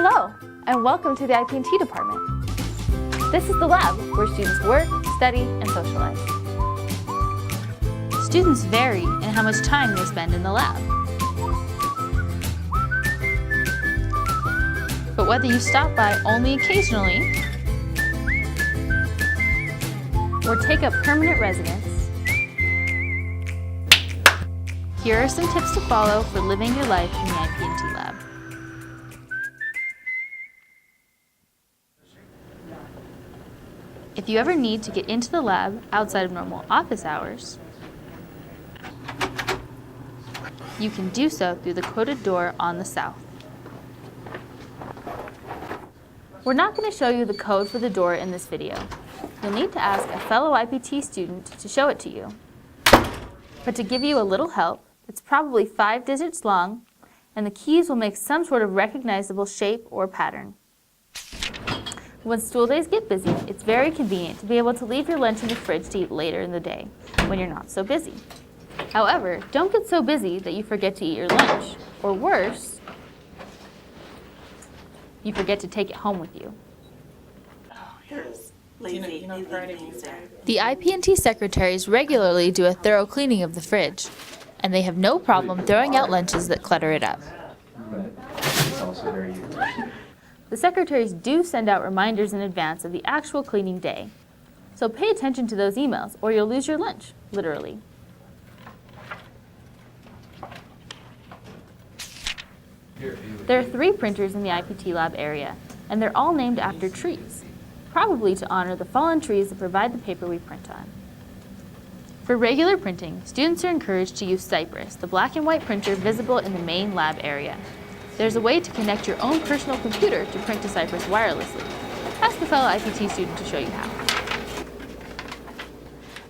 Hello, and welcome to the IPT department. This is the lab where students work, study, and socialize. Students vary in how much time they spend in the lab. But whether you stop by only occasionally or take up permanent residence, here are some tips to follow for living your life in the IPT Lab. If you ever need to get into the lab outside of normal office hours, you can do so through the coded door on the south. We're not going to show you the code for the door in this video. You'll need to ask a fellow IPT student to show it to you. But to give you a little help, it's probably 5 digits long, and the keys will make some sort of recognizable shape or pattern. When school days get busy, it's very convenient to be able to leave your lunch in the fridge to eat later in the day, when you're not so busy. However, don't get so busy that you forget to eat your lunch, or worse, you forget to take it home with you. The IPT secretaries regularly do a thorough cleaning of the fridge, and they have no problem throwing out lunches that clutter it up. The secretaries do send out reminders in advance of the actual cleaning day, so pay attention to those emails or you'll lose your lunch, literally. There are 3 printers in the IPT Lab area, and they're all named after trees, probably to honor the fallen trees that provide the paper we print on. For regular printing, students are encouraged to use Cypress, the black and white printer visible in the main lab area. There's a way to connect your own personal computer to print to Cypress wirelessly. Ask a fellow IPT student to show you how.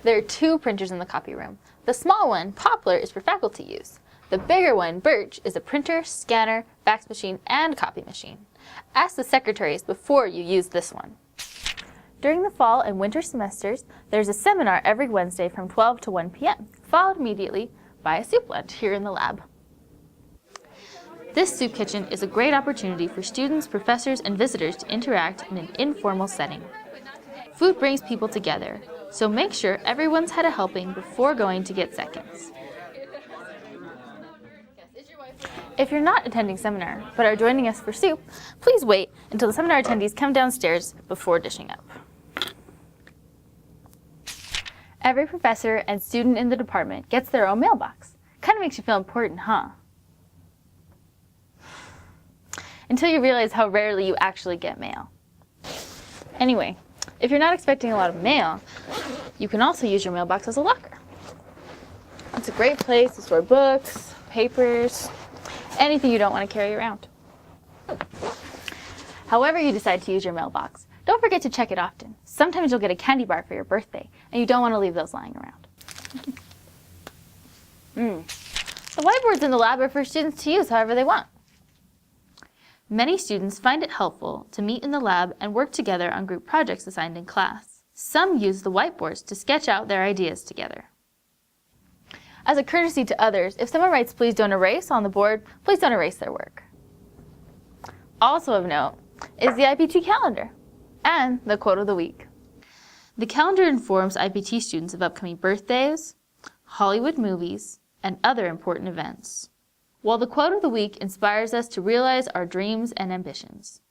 There are 2 printers in the copy room. The small one, Poplar, is for faculty use. The bigger one, Birch, is a printer, scanner, fax machine, and copy machine. Ask the secretaries before you use this one. During the fall and winter semesters, there's a seminar every Wednesday from 12 to 1 p.m., followed immediately by a soup lunch here in the lab. This soup kitchen is a great opportunity for students, professors, and visitors to interact in an informal setting. Food brings people together, so make sure everyone's had a helping before going to get seconds. If you're not attending seminar, but are joining us for soup, please wait until the seminar attendees come downstairs before dishing up. Every professor and student in the department gets their own mailbox. Kind of makes you feel important, huh? Until you realize how rarely you actually get mail. Anyway, if you're not expecting a lot of mail, you can also use your mailbox as a locker. It's a great place to store books, papers, anything you don't want to carry around. However you decide to use your mailbox, don't forget to check it often. Sometimes you'll get a candy bar for your birthday, and you don't want to leave those lying around. The whiteboards in the lab are for students to use however they want. Many students find it helpful to meet in the lab and work together on group projects assigned in class. Some use the whiteboards to sketch out their ideas together. As a courtesy to others, if someone writes "please don't erase" on the board, please don't erase their work. Also of note is the IPT calendar and the quote of the week. The calendar informs IPT students of upcoming birthdays, Hollywood movies, and other important events, while the quote of the week inspires us to realize our dreams and ambitions.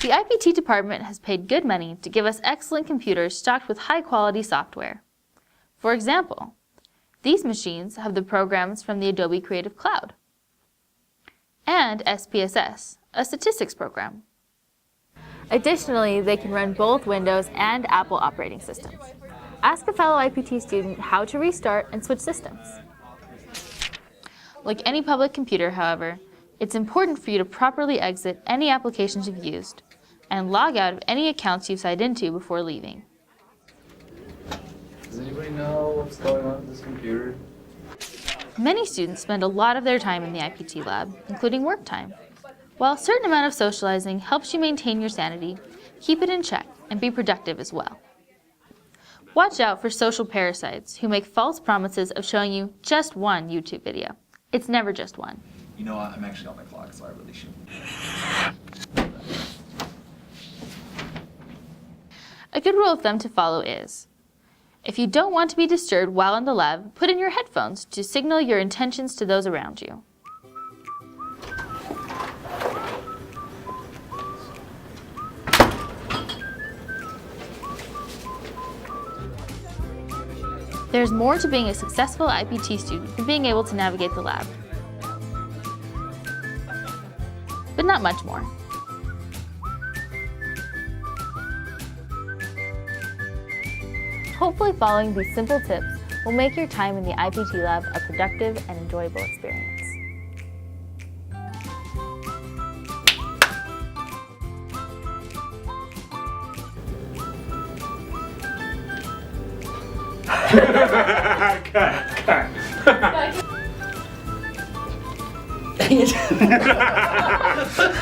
The IPT department has paid good money to give us excellent computers stocked with high-quality software. For example, these machines have the programs from the Adobe Creative Cloud and SPSS, a statistics program. Additionally, they can run both Windows and Apple operating systems. Ask a fellow IPT student how to restart and switch systems. Like any public computer, however, it's important for you to properly exit any applications you've used and log out of any accounts you've signed into before leaving. Does anybody know what's going on with this computer? Many students spend a lot of their time in the IPT Lab, including work time. While a certain amount of socializing helps you maintain your sanity, keep it in check and be productive as well. Watch out for social parasites who make false promises of showing you just one YouTube video. It's never just one. You know what? I'm actually on the clock, so I really shouldn't. A good rule of thumb to follow is, if you don't want to be disturbed while in the lab, put in your headphones to signal your intentions to those around you. There's more to being a successful IPT student than being able to navigate the lab. But not much more. Hopefully following these simple tips will make your time in the IPT Lab a productive and enjoyable experience. Cut.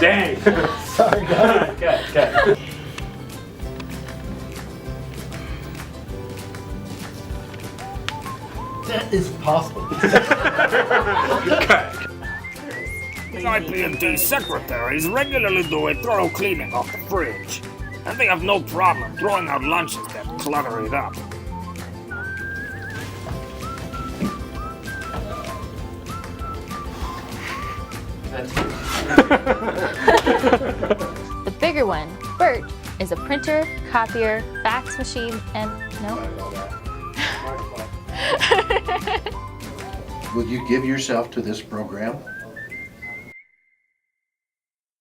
Dang. Sorry, guys. Cut. That is possible. The IPT secretaries regularly do a thorough cleaning of the fridge, and they have no problem throwing out lunches that clutter it up. The bigger one, Bert, is a printer, copier, fax machine, and Will you give yourself to this program?